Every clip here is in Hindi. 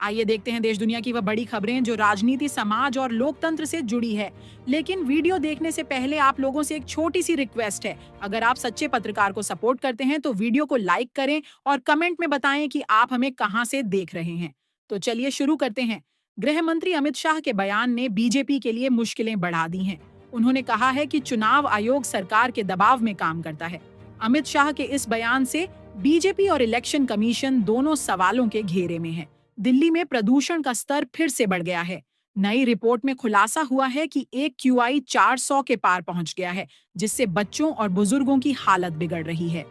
आइए देखते हैं देश दुनिया की वह बड़ी खबरें जो राजनीति, समाज और लोकतंत्र से जुड़ी है। लेकिन वीडियो देखने से पहले आप लोगों से एक छोटी सी रिक्वेस्ट है। अगर आप सच्चे पत्रकार को सपोर्ट करते हैं तो वीडियो को लाइक करें और कमेंट में बताएं कि आप हमें कहां से देख रहे हैं। तो चलिए शुरू करते हैं। गृह मंत्री अमित शाह के बयान ने बीजेपी के लिए मुश्किलें बढ़ा दी हैं। उन्होंने कहा है कि चुनाव आयोग सरकार के दबाव में काम करता है। अमित शाह के इस बयान से बीजेपी और इलेक्शन कमीशन दोनों सवालों के घेरे में है। दिल्ली में प्रदूषण का स्तर फिर से बढ़ गया है। नई रिपोर्ट में खुलासा हुआ है कि एक QI 400 के पार पहुंच गया है, जिससे बच्चों और बुजुर्गों की हालत बिगड़ रही है।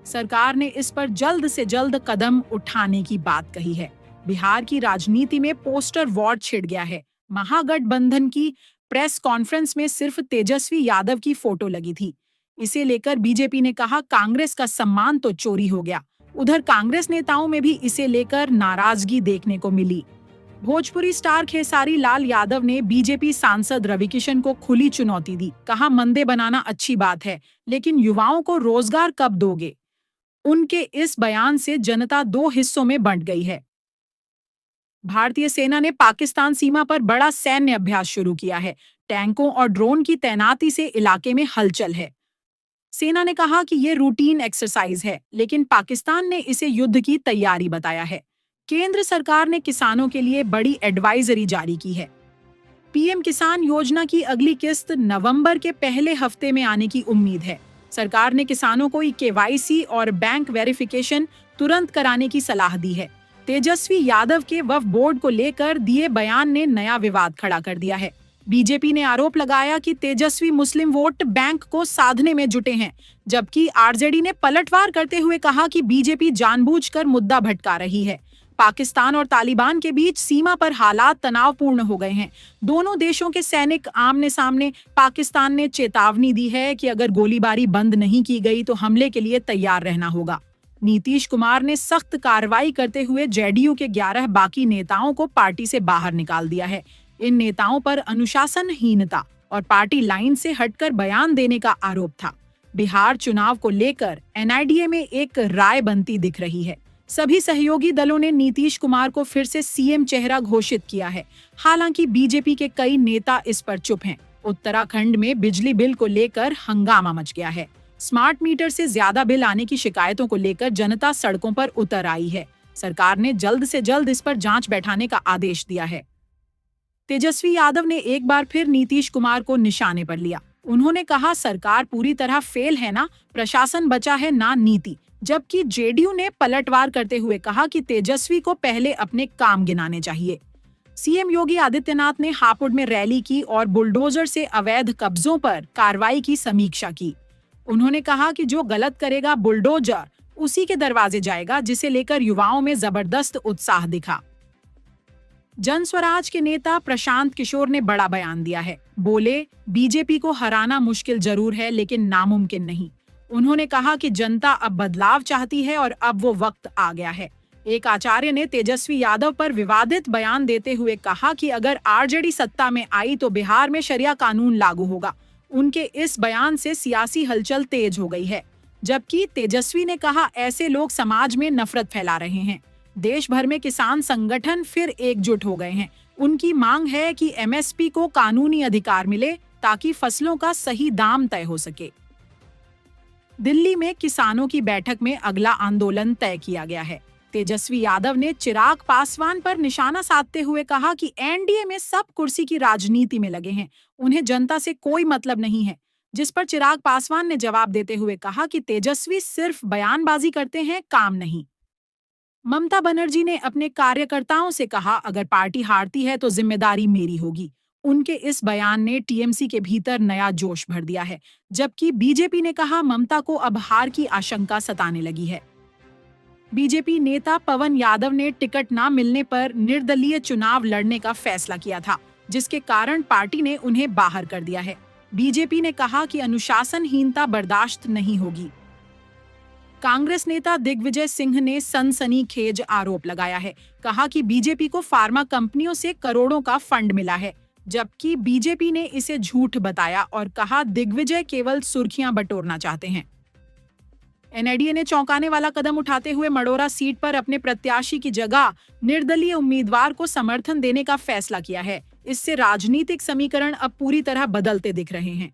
सरकार ने इस पर जल्द से जल्द कदम उठाने की बात कही है। बिहार की राजनीति में पोस्टर वॉर छिड़ गया है। महागठबंधन की प्रेस कॉन्फ्रेंस में सिर्फ तेजस्वी यादव की फोटो लगी थी। इसे लेकर बीजेपी ने कहा कांग्रेस का सम्मान तो चोरी हो गया। उधर कांग्रेस नेताओं में भी इसे लेकर नाराजगी देखने को मिली। भोजपुरी स्टार खेसारी लाल यादव ने बीजेपी सांसद रविकिशन को खुली चुनौती दी। कहा मंदिर बनाना अच्छी बात है, लेकिन युवाओं को रोजगार कब दोगे? उनके इस बयान से जनता दो हिस्सों में बंट गई है। भारतीय सेना ने पाकिस्तान सीमा पर बड़ा सैन्य अभ्यास शुरू किया है। टैंकों और ड्रोन की तैनाती से इलाके में हलचल है। सेना ने कहा कि ये रूटीन एक्सरसाइज है, लेकिन पाकिस्तान ने इसे युद्ध की तैयारी बताया है। केंद्र सरकार ने किसानों के लिए बड़ी एडवाइजरी जारी की है। पीएम किसान योजना की अगली किस्त नवंबर के पहले हफ्ते में आने की उम्मीद है। सरकार ने किसानों को KYC और बैंक वेरिफिकेशन तुरंत कराने की सलाह दी है। तेजस्वी यादव के वक्फ बोर्ड को लेकर दिए बयान ने नया विवाद खड़ा कर दिया है। बीजेपी ने आरोप लगाया कि तेजस्वी मुस्लिम वोट बैंक को साधने में जुटे हैं, जबकि आरजेडी ने पलटवार करते हुए कहा कि बीजेपी जानबूझकर मुद्दा भटका रही है। पाकिस्तान और तालिबान के बीच सीमा पर हालात तनावपूर्ण हो गए हैं। दोनों देशों के सैनिक आमने सामने। पाकिस्तान ने चेतावनी दी है कि अगर गोलीबारी बंद नहीं की गई तो हमले के लिए तैयार रहना होगा। नीतीश कुमार ने सख्त कार्रवाई करते हुए जेडीयू के 11 बाकी नेताओं को पार्टी से बाहर निकाल दिया है। इन नेताओं पर अनुशासनहीनता और पार्टी लाइन से हटकर बयान देने का आरोप था। बिहार चुनाव को लेकर NIDA में एक राय बनती दिख रही है। सभी सहयोगी दलों ने नीतीश कुमार को फिर से CM चेहरा घोषित किया है। हालांकि बीजेपी के कई नेता इस पर चुप हैं। उत्तराखंड में बिजली बिल को लेकर हंगामा मच गया है। स्मार्ट मीटर से ज्यादा बिल आने की शिकायतों को लेकर जनता सड़कों पर उतर आई है। सरकार ने जल्द से जल्द इस पर जांच बैठाने का आदेश दिया है। तेजस्वी यादव ने एक बार फिर नीतीश कुमार को निशाने पर लिया। उन्होंने कहा सरकार पूरी तरह फेल है ना, प्रशासन बचा है ना नीति। जबकि जेडीयू ने पलटवार करते हुए कहा कि तेजस्वी को पहले अपने काम गिनाने चाहिए। CM योगी आदित्यनाथ ने हापुड़ में रैली की और बुलडोजर से अवैध कब्जों पर कार्रवाई की समीक्षा की। उन्होंने कहा कि जो गलत करेगा बुलडोजर उसी के दरवाजे जाएगा, जिसे लेकर युवाओं में जबरदस्त उत्साह दिखा। जनस्वराज के नेता प्रशांत किशोर ने बड़ा बयान दिया है। बोले बीजेपी को हराना मुश्किल जरूर है, लेकिन नामुमकिन नहीं। उन्होंने कहा कि जनता अब बदलाव चाहती है और अब वो वक्त आ गया है। एक आचार्य ने तेजस्वी यादव पर विवादित बयान देते हुए कहा कि अगर आरजेडी सत्ता में आई तो बिहार में शरिया कानून लागू होगा। उनके इस बयान से सियासी हलचल तेज हो गई है। जबकि तेजस्वी ने कहा ऐसे लोग समाज में नफरत फैला रहे हैं। देश भर में किसान संगठन फिर एकजुट हो गए हैं। उनकी मांग है कि MSP को कानूनी अधिकार मिले ताकि फसलों का सही दाम तय हो सके। दिल्ली में किसानों की बैठक में अगला आंदोलन तय किया गया है। तेजस्वी यादव ने चिराग पासवान पर निशाना साधते हुए कहा कि NDA में सब कुर्सी की राजनीति में लगे हैं, उन्हें जनता से कोई मतलब नहीं है। जिस पर चिराग पासवान ने जवाब देते हुए कहा कि तेजस्वी सिर्फ बयानबाजी करते हैं, काम नहीं। ममता बनर्जी ने अपने कार्यकर्ताओं से कहा अगर पार्टी हारती है तो जिम्मेदारी मेरी होगी। उनके इस बयान ने TMC के भीतर नया जोश भर दिया है। जबकि बीजेपी ने कहा ममता को अब हार की आशंका सताने लगी है। बीजेपी नेता पवन यादव ने टिकट न मिलने पर निर्दलीय चुनाव लड़ने का फैसला किया था, जिसके कारण पार्टी ने उन्हें बाहर कर दिया है। बीजेपी ने कहा कि अनुशासनहीनता बर्दाश्त नहीं होगी। कांग्रेस नेता दिग्विजय सिंह ने सनसनीखेज आरोप लगाया है। कहा कि बीजेपी को फार्मा कंपनियों से करोड़ों का फंड मिला है, जबकि बीजेपी ने इसे झूठ बताया और कहा दिग्विजय केवल सुर्खियां बटोरना चाहते हैं। एनडीए ने चौंकाने वाला कदम उठाते हुए मडौरा सीट पर अपने प्रत्याशी की जगह निर्दलीय उम्मीदवार को समर्थन देने का फैसला किया है। इससे राजनीतिक समीकरण अब पूरी तरह बदलते दिख रहे हैं।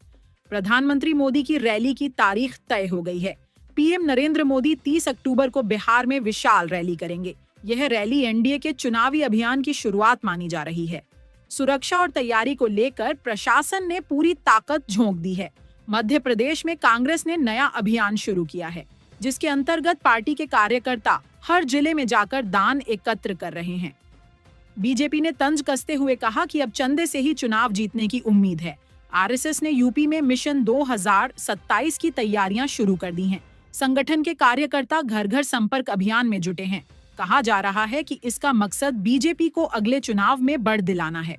प्रधानमंत्री मोदी की रैली की तारीख तय हो गई है। पीएम नरेंद्र मोदी 30 अक्टूबर को बिहार में विशाल रैली करेंगे। यह रैली एनडीए के चुनावी अभियान की शुरुआत मानी जा रही है। सुरक्षा और तैयारी को लेकर प्रशासन ने पूरी ताकत झोंक दी है। मध्य प्रदेश में कांग्रेस ने नया अभियान शुरू किया है, जिसके अंतर्गत पार्टी के कार्यकर्ता हर जिले में जाकर दान एकत्र कर रहे हैं। बीजेपी ने तंज कसते हुए कहा कि अब चंदे से ही चुनाव जीतने की उम्मीद है। आरएसएस ने यूपी में मिशन 2027 की तैयारियां शुरू कर दी हैं। संगठन के कार्यकर्ता घर घर संपर्क अभियान में जुटे हैं। कहा जा रहा है कि इसका मकसद बीजेपी को अगले चुनाव में बढ़ दिलाना है।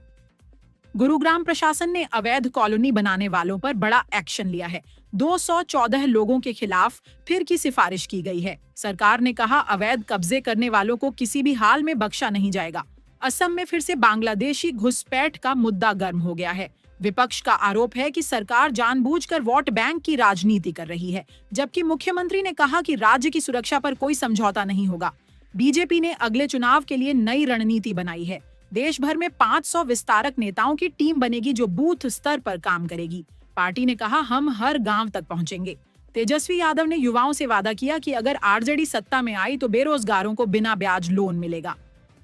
गुरुग्राम प्रशासन ने अवैध कॉलोनी बनाने वालों पर बड़ा एक्शन लिया है। 214 लोगों के खिलाफ फिर की सिफारिश की गई है। सरकार ने कहा, अवैध कब्जे करने वालों को किसी भी हाल में बख्शा नहीं जाएगा। असम में फिर से बांग्लादेशी घुसपैठ का मुद्दा गर्म हो गया है। विपक्ष का आरोप है कि सरकार जानबूझकर वोट बैंक की राजनीति कर रही है, जबकि मुख्यमंत्री ने कहा कि राज्य की सुरक्षा पर कोई समझौता नहीं होगा। बीजेपी ने अगले चुनाव के लिए नई रणनीति बनाई है। देश भर में 500 विस्तारक नेताओं की टीम बनेगी जो बूथ स्तर पर काम करेगी। पार्टी ने कहा, हम हर गांव तक पहुंचेंगे। तेजस्वी यादव ने युवाओं से वादा किया कि अगर आरजेडी सत्ता में आई तो बेरोजगारों को बिना ब्याज लोन मिलेगा।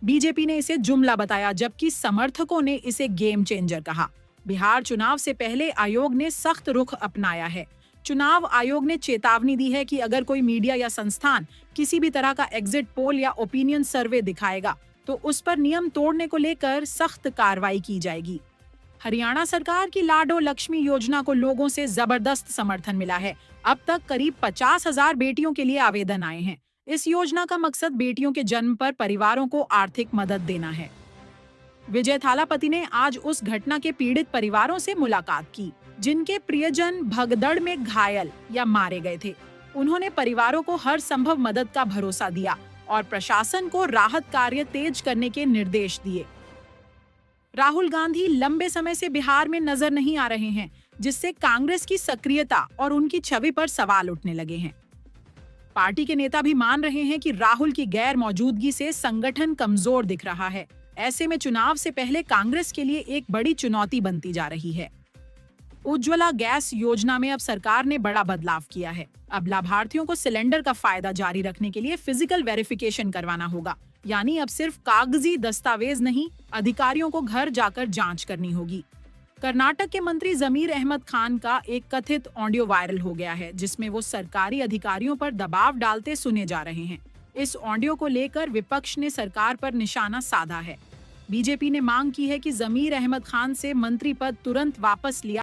बीजेपी ने इसे जुमला बताया, जबकि समर्थकों ने इसे गेम चेंजर कहा। बिहार चुनाव से पहले आयोग ने सख्त रुख अपनाया है। चुनाव आयोग ने चेतावनी दी है कि अगर कोई मीडिया या संस्थान किसी भी तरह का एग्जिट पोल या ओपिनियन सर्वे दिखाएगा तो उस पर नियम तोड़ने को लेकर सख्त कार्रवाई की जाएगी। हरियाणा सरकार की लाडो लक्ष्मी योजना को लोगों से जबरदस्त समर्थन मिला है। अब तक करीब 50,000 बेटियों के लिए आवेदन आए हैं। इस योजना का मकसद बेटियों के जन्म पर परिवारों को आर्थिक मदद देना है। विजय थालापति ने आज उस घटना के पीड़ित परिवारों से मुलाकात की जिनके प्रियजन भगदड़ में घायल या मारे गए थे। उन्होंने परिवारों को हर संभव मदद का भरोसा दिया और प्रशासन को राहत कार्य तेज करने के निर्देश दिए। राहुल गांधी लंबे समय से बिहार में नजर नहीं आ रहे हैं, जिससे कांग्रेस की सक्रियता और उनकी छवि पर सवाल उठने लगे हैं। पार्टी के नेता भी मान रहे हैं कि राहुल की गैर मौजूदगी से संगठन कमजोर दिख रहा है। ऐसे में चुनाव से पहले कांग्रेस के लिए एक बड़ी चुनौती बनती जा रही है। उज्ज्वला गैस योजना में अब सरकार ने बड़ा बदलाव किया है। अब लाभार्थियों को सिलेंडर का फायदा जारी रखने के लिए फिजिकल वेरिफिकेशन करवाना होगा, यानी अब सिर्फ कागजी दस्तावेज नहीं, अधिकारियों को घर जाकर जांच करनी होगी। कर्नाटक के मंत्री जमीर अहमद खान का एक कथित ऑडियो वायरल हो गया है, जिसमें वो सरकारी अधिकारियों पर दबाव डालते सुने जा रहे हैं। इस ऑडियो को लेकर विपक्ष ने सरकार पर निशाना साधा है। बीजेपी ने मांग की है कि जमीर अहमद खान से मंत्री पद तुरंत वापस लिया